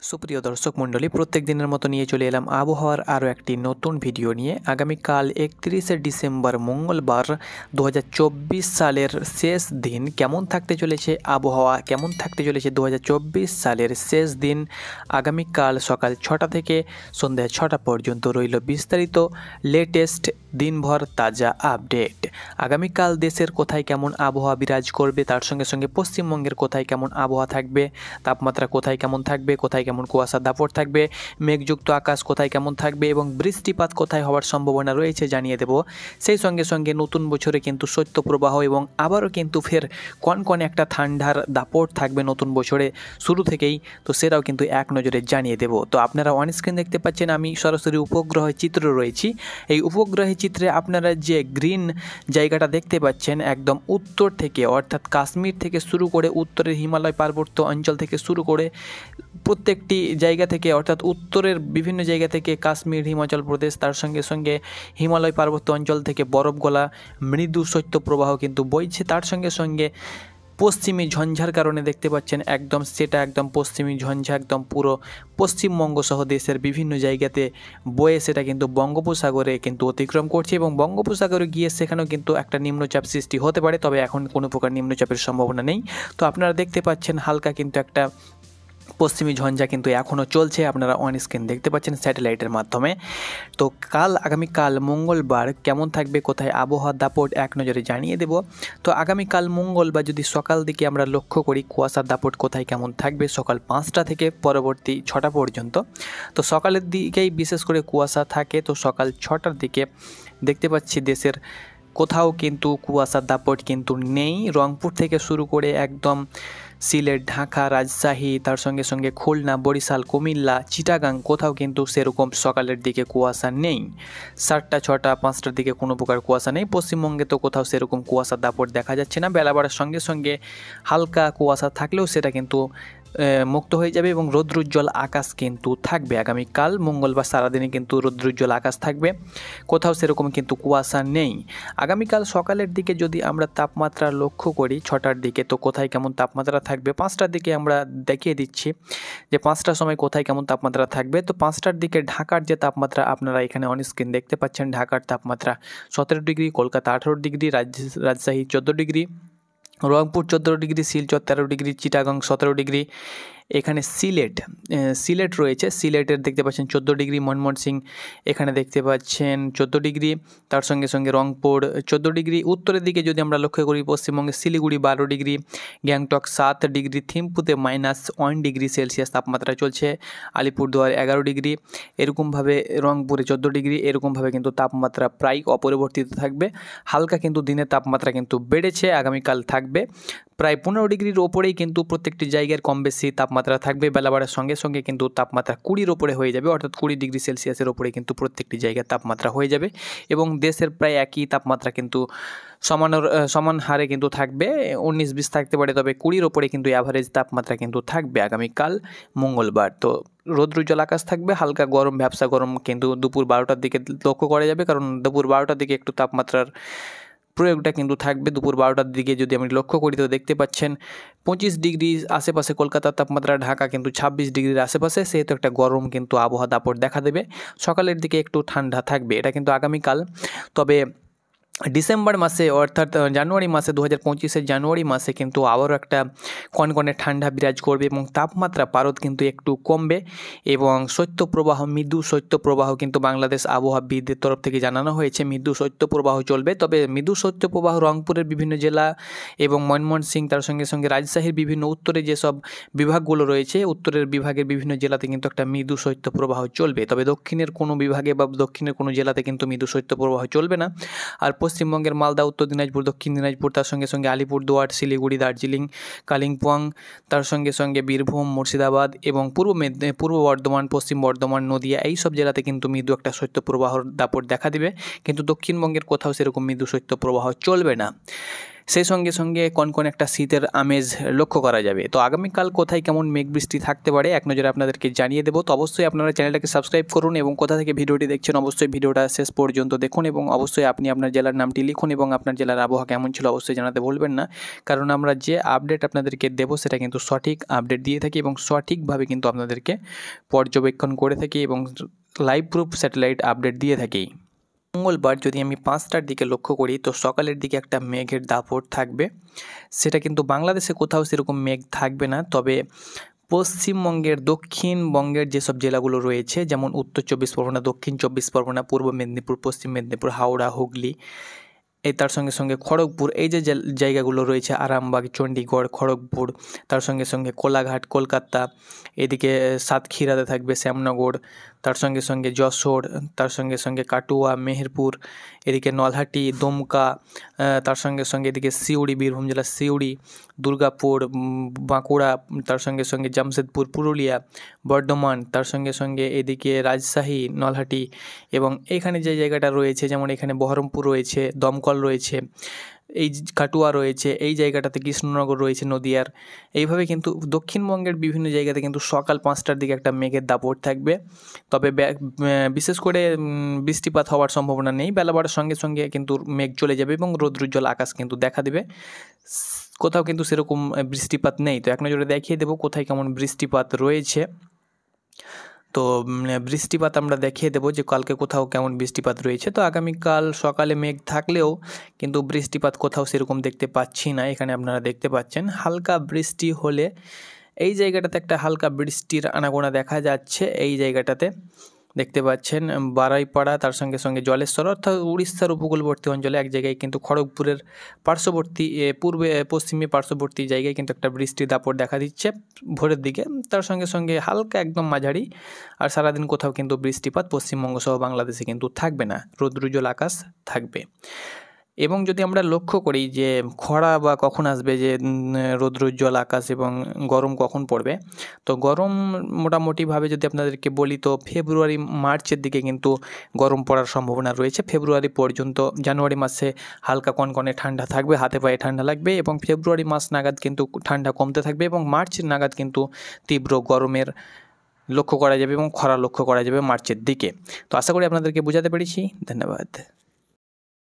সুপ্রিয় দর্শক মণ্ডলী, প্রত্যেক দিনের মতো নিয়ে চলে এলাম আবহাওয়ার আরও একটি নতুন ভিডিও নিয়ে। আগামীকাল 31শে ডিসেম্বর মঙ্গলবার 2024 সালের শেষ দিন কেমন থাকতে চলেছে আবহাওয়া, কেমন থাকতে চলেছে 2024 সালের শেষ দিন। আগামীকাল সকাল 6টা থেকে সন্ধ্যা 6টা পর্যন্ত রইল বিস্তারিত লেটেস্ট দিনভর তাজা আপডেট। আগামীকাল দেশের কোথায় কেমন আবহাওয়া বিরাজ করবে, তার সঙ্গে সঙ্গে পশ্চিমবঙ্গের কোথায় কেমন আবহাওয়া থাকবে, তাপমাত্রা কোথায় কেমন থাকবে, কোথায় কেমন কুয়াশার দাপট থাকবে, মেঘযুক্ত আকাশ কোথায় কেমন থাকবে এবং বৃষ্টিপাত কোথায় হওয়ার সম্ভাবনা রয়েছে জানিয়ে দেব। সেই সঙ্গে সঙ্গে নতুন বছরে কিন্তু শৈত্যপ্রবাহ এবং আবারও কিন্তু ফের কনকনে একটা ঠান্ডার দাপট থাকবে নতুন বছরে শুরু থেকেই, তো সেটাও কিন্তু এক নজরে জানিয়ে দেব। তো আপনারা অন স্ক্রিন দেখতে পাচ্ছেন আমি সরাসরি উপগ্রহের চিত্র রয়েছি। এই উপগ্রহের চিত্রে আপনারা যে গ্রিন জায়গাটা দেখতে পাচ্ছেন একদম উত্তর থেকে, অর্থাৎ কাশ্মীর থেকে শুরু করে উত্তরের হিমালয় পার্বত্য অঞ্চল থেকে শুরু করে প্রত্যেকটি জায়গা থেকে, অর্থাৎ উত্তরের বিভিন্ন জায়গা থেকে কাশ্মীর, হিমাচল প্রদেশ, তার সঙ্গে সঙ্গে হিমালয় পার্বত্য অঞ্চল থেকে বরফ গলা মৃদু শৈত্যপ্রবাহ কিন্তু বইছে। তার সঙ্গে সঙ্গে পশ্চিমী ঝঞ্ঝার কারণে দেখতে পাচ্ছেন একদম পশ্চিমী ঝঞ্ঝা একদম পুরো পশ্চিমবঙ্গ সহ দেশের বিভিন্ন জায়গাতে বয়ে সেটা কিন্তু বঙ্গোপসাগরে কিন্তু অতিক্রম করছে এবং বঙ্গোপসাগরে গিয়ে সেখানেও কিন্তু একটা নিম্নচাপ সৃষ্টি হতে পারে, তবে এখন কোনো প্রকার নিম্নচাপের সম্ভাবনা নেই। তো আপনারা দেখতে পাচ্ছেন হালকা কিন্তু একটা পশ্চিমী ঝঞ্ঝা কিন্তু এখনও চলছে, আপনারা অন স্ক্রিন দেখতে পাচ্ছেন স্যাটেলাইটের মাধ্যমে। তো আগামীকাল মঙ্গলবার কেমন থাকবে, কোথায় আবহাওয়ার দাপট এক নজরে জানিয়ে দেব। তো আগামীকাল মঙ্গলবার যদি সকাল দিকে আমরা লক্ষ্য করি কুয়াশার দাপট কোথায় কেমন থাকবে সকাল 5টা থেকে পরবর্তী 6টা পর্যন্ত। তো সকালের দিকেই বিশেষ করে কুয়াশা থাকে। তো সকাল 6টার দিকে দেখতে পাচ্ছি দেশের কোথাও কিন্তু কুয়াশার দাপট কিন্তু নেই। রংপুর থেকে শুরু করে একদম সিলেট, ঢাকা, রাজশাহী, তার সঙ্গে সঙ্গে খুলনা, বরিশাল, কুমিল্লা, চিটাগাং কোথাও কিন্তু সেরকম সকালের দিকে কুয়াশা নেই। 7টা, 6টা, 5টার দিকে কোনো প্রকার কুয়াশা নেই। পশ্চিমবঙ্গে তো কোথাও সেরকম কুয়াশার দাপট দেখা যাচ্ছে না। বেলা বাড়ার সঙ্গে সঙ্গে হালকা কুয়াশা থাকলেও সেটা কিন্তু মুক্ত হয়ে যাবে এবং রৌদ্রোজ্জ্বল আকাশ কিন্তু থাকবে। আগামীকাল মঙ্গলবার সারাদিনে কিন্তু রৌদ্রোজ্জ্বল আকাশ থাকবে, কোথাও সেরকম কিন্তু কুয়াশা নেই। আগামীকাল সকালের দিকে যদি আমরা তাপমাত্রা লক্ষ্য করি 6টার দিকে, তো কোথায় কেমন তাপমাত্রা থাকবে 5টার দিকে আমরা দেখিয়ে দিচ্ছি যে 5টার সময় কোথায় কেমন তাপমাত্রা থাকবে। তো 5টার দিকে ঢাকার যে তাপমাত্রা আপনারা এখানে অন স্ক্রিন দেখতে পাচ্ছেন, ঢাকার তাপমাত্রা 17 degree, Kolkata 18 degree, Rajshahi 14 degree, Rangpur 14 degree, Silchar 13 degree, Chittagong 17 degree, এখানে সিলেট রয়েছে, সিলেটের দেখতে পাচ্ছেন 14 ডিগ্রি, ময়মনসিংহ এখানে দেখতে পাচ্ছেন 14 ডিগ্রি, তার সঙ্গে সঙ্গে রংপুর 14 ডিগ্রি। উত্তরের দিকে যদি আমরা লক্ষ্য করি পশ্চিমবঙ্গে শিলিগুড়ি 12 ডিগ্রি, গ্যাংটক 7 ডিগ্রি, থিম্পুতে -1 ডিগ্রি সেলসিয়াস তাপমাত্রা চলছে, আলিপুরদুয়ার 11 ডিগ্রি, এরকমভাবে রংপুরে 14 ডিগ্রি, এরকমভাবে কিন্তু তাপমাত্রা প্রায় অপরিবর্তিত থাকবে। হালকা কিন্তু দিনের তাপমাত্রা কিন্তু বেড়েছে, আগামীকাল থাকবে প্রায় 15 ডিগ্রির ওপরেই কিন্তু প্রত্যেকটি জায়গার কম বেশি তাপমাত্রা থাকবে। বেলা বাড়ার সঙ্গে সঙ্গে কিন্তু তাপমাত্রা 20-র ওপরে হয়ে যাবে, অর্থাৎ 20 ডিগ্রি সেলসিয়াসের ওপরে কিন্তু প্রত্যেকটি জায়গার তাপমাত্রা হয়ে যাবে এবং দেশের প্রায় একই তাপমাত্রা কিন্তু সমান হারে কিন্তু থাকবে। 19-20 থাকতে পারে, তবে 20-র ওপরে কিন্তু অ্যাভারেজ তাপমাত্রা কিন্তু থাকবে আগামীকাল মঙ্গলবার। তো রৌদ্রোজ্জ্বল আকাশ থাকবে, হালকা গরম, ভ্যাপসা গরম কিন্তু দুপুর 12টার দিকে লক্ষ্য করা যাবে, কারণ দুপুর 12টার দিকে একটু তাপমাত্রার প্রয়োগটা কিন্তু থাকবে। দুপুর 12টার দিকে যদি আমি লক্ষ্য করি তো দেখতে পাচ্ছেন 25 ডিগ্রি আশেপাশে কলকাতার তাপমাত্রা, ঢাকা কিন্তু 26 ডিগ্রির আশেপাশে, সেহেতু একটা গরম কিন্তু আবহাওয়া দাপট দেখা দেবে। সকালের দিকে একটু ঠান্ডা থাকবে, এটা কিন্তু আগামীকাল। তবে ডিসেম্বর মাসে অর্থাৎ জানুয়ারি মাসে 2025-এর জানুয়ারি মাসে কিন্তু আবারও একটা কনকনে ঠান্ডা বিরাজ করবে এবং তাপমাত্রা পারদ কিন্তু একটু কমবে এবং শৈত্যপ্রবাহ, মৃদু শৈত্যপ্রবাহ কিন্তু বাংলাদেশ আবহাওয়াবিদদের তরফ থেকে জানানো হয়েছে মৃদু শৈত্যপ্রবাহ চলবে। তবে মৃদু শৈত্যপ্রবাহ রংপুরের বিভিন্ন জেলা এবং ময়মনসিংহ, তার সঙ্গে সঙ্গে রাজশাহীর বিভিন্ন উত্তরে যেসব বিভাগগুলো রয়েছে, উত্তরের বিভাগের বিভিন্ন জেলাতে কিন্তু একটা মৃদু শৈত্যপ্রবাহ চলবে। তবে দক্ষিণের কোনো বিভাগে বা দক্ষিণের কোনো জেলাতে কিন্তু মৃদু শৈত্যপ্রবাহ চলবে না। আর পশ্চিমবঙ্গের মালদা, উত্তর দিনাজপুর, দক্ষিণ দিনাজপুর, তার সঙ্গে সঙ্গে আলিপুরদুয়ার, শিলিগুড়ি, দার্জিলিং, কালিম্পং, তার সঙ্গে সঙ্গে বীরভূম, মুর্শিদাবাদ এবং পূর্ব বর্ধমান, পশ্চিম বর্ধমান, নদিয়া এই সব জেলাতে কিন্তু মৃদু একটা শৈত্যপ্রবাহর দাপট দেখা দেবে, কিন্তু দক্ষিণবঙ্গের কোথাও সেরকম মৃদু শৈত্যপ্রবাহ চলবে না। সেই সঙ্গে সঙ্গে কনকনে একটা শীতের আমেজ লক্ষ্য করা যাবে। তো আগামীকাল কোথায় কেমন মেঘ বৃষ্টি থাকতে পারে এক নজরে আপনাদেরকে জানিয়ে দেবো। তো অবশ্যই আপনারা চ্যানেলটাকে সাবস্ক্রাইব করুন এবং কোথা থেকে ভিডিওটি দেখছেন অবশ্যই ভিডিওটা শেষ পর্যন্ত দেখুন এবং অবশ্যই আপনি আপনার জেলার নামটি লিখুন এবং আপনার জেলার আবহাওয়া কেমন ছিল অবশ্যই জানাতে ভুলবেন না, কারণ আমরা যে আপডেট আপনাদেরকে দেবো সেটা কিন্তু সঠিক আপডেট দিয়ে থাকি এবং সঠিকভাবে কিন্তু আপনাদেরকে পর্যবেক্ষণ করে থাকি এবং লাইভ প্রুফ স্যাটেলাইট আপডেট দিয়ে থাকি। মঙ্গলবার যদি আমি 5টার দিকে লক্ষ্য করি তো সকালের দিকে একটা মেঘের দাপট থাকবে, সেটা কিন্তু বাংলাদেশে কোথাও সেরকম মেঘ থাকবে না, তবে পশ্চিমবঙ্গের দক্ষিণবঙ্গের যেসব জেলাগুলো রয়েছে যেমন উত্তর 24 পরগনা, দক্ষিণ 24 পরগনা, পূর্ব মেদিনীপুর, পশ্চিম মেদিনীপুর, হাওড়া, হুগলি, এই তার সঙ্গে সঙ্গে খড়গপুর, এই যে জায়গাগুলো রয়েছে আরামবাগ, চণ্ডীগড়, খড়গপুর, তার সঙ্গে সঙ্গে কোলাঘাট, কলকাতা, এদিকে সাতক্ষীরাতে থাকবে শ্যামনগর, তার সঙ্গে সঙ্গে যশোর, তার সঙ্গে সঙ্গে কাটুয়া, মেহেরপুর, এদিকে নলহাটি, দমকা, তার সঙ্গে সঙ্গে এদিকে সিউড়ি, বীরভূম জেলার সিউড়ি, দুর্গাপুর, বাঁকুড়া, তার সঙ্গে সঙ্গে জামশেদপুর, পুরুলিয়া, বর্ধমান, তার সঙ্গে সঙ্গে এদিকে রাজশাহী, নলহাটি এবং এখানে যে জায়গাটা রয়েছে যেমন এখানে বহরমপুর রয়েছে, দমকল রয়েছে, এই কাটুয়া রয়েছে, এই জায়গাটাতে কৃষ্ণনগর রয়েছে নদিয়ার। এইভাবে কিন্তু দক্ষিণবঙ্গের বিভিন্ন জায়গাতে কিন্তু সকাল 5টার দিকে একটা মেঘের দাপট থাকবে, তবে বিশেষ করে বৃষ্টিপাত হওয়ার সম্ভাবনা নেই। বেলা বাড়ার সঙ্গে সঙ্গে কিন্তু মেঘ চলে যাবে এবং রৌদ্রোজ্জ্বল আকাশ কিন্তু দেখা দেবে, কোথাও কিন্তু সেরকম বৃষ্টিপাত নেই। তো এক নজরে দেখিয়ে দেবো কোথায় কেমন বৃষ্টিপাত রয়েছে। তো বৃষ্টিপাত আমরা দেখিয়ে দেবো যে কালকে কোথাও কেমন বৃষ্টিপাত রয়েছে। তো আগামীকাল সকালে মেঘ থাকলেও কিন্তু বৃষ্টিপাত কোথাও সেরকম দেখতে পাচ্ছি না। এখানে আপনারা দেখতে পাচ্ছেন হালকা বৃষ্টি হলে এই জায়গাটাতে একটা হালকা বৃষ্টির আনাগোনা দেখা যাচ্ছে। এই জায়গাটাতে দেখতে পাচ্ছেন বারাইপাড়া, তার সঙ্গে সঙ্গে জলেশ্বর অর্থাৎ উড়িষ্যার উপকূলবর্তী অঞ্চলে এক জায়গায় কিন্তু খড়গপুরের পার্শ্ববর্তী পূর্বে পশ্চিমে পার্শ্ববর্তী জায়গায় কিন্তু একটা বৃষ্টির দাপট দেখা দিচ্ছে ভোরের দিকে, তার সঙ্গে সঙ্গে হালকা একদম মাঝারি। আর সারাদিন কোথাও কিন্তু বৃষ্টিপাত পশ্চিমবঙ্গ সহ বাংলাদেশে কিন্তু থাকবে না, রৌদ্রোজ্জ্বল আকাশ থাকবে। এবং যদি আমরা লক্ষ্য করি যে খরা বা কখন আসবে, যে রৌদ্রোজ্জ্বল আকাশ এবং গরম কখন পড়বে, তো গরম মোটামুটিভাবে যদি আপনাদেরকে বলি তো ফেব্রুয়ারি মার্চের দিকে কিন্তু গরম পড়ার সম্ভাবনা রয়েছে। ফেব্রুয়ারি পর্যন্ত, জানুয়ারি মাসে হালকা কনকনে ঠান্ডা থাকবে, হাতে পায়ে ঠান্ডা লাগবে এবং ফেব্রুয়ারি মাস নাগাদ কিন্তু ঠান্ডা কমতে থাকবে এবং মার্চ নাগাদ কিন্তু তীব্র গরমের লক্ষ্য করা যাবে এবং খরা লক্ষ্য করা যাবে মার্চের দিকে। তো আশা করি আপনাদেরকে বোঝাতে পেরেছি। ধন্যবাদ।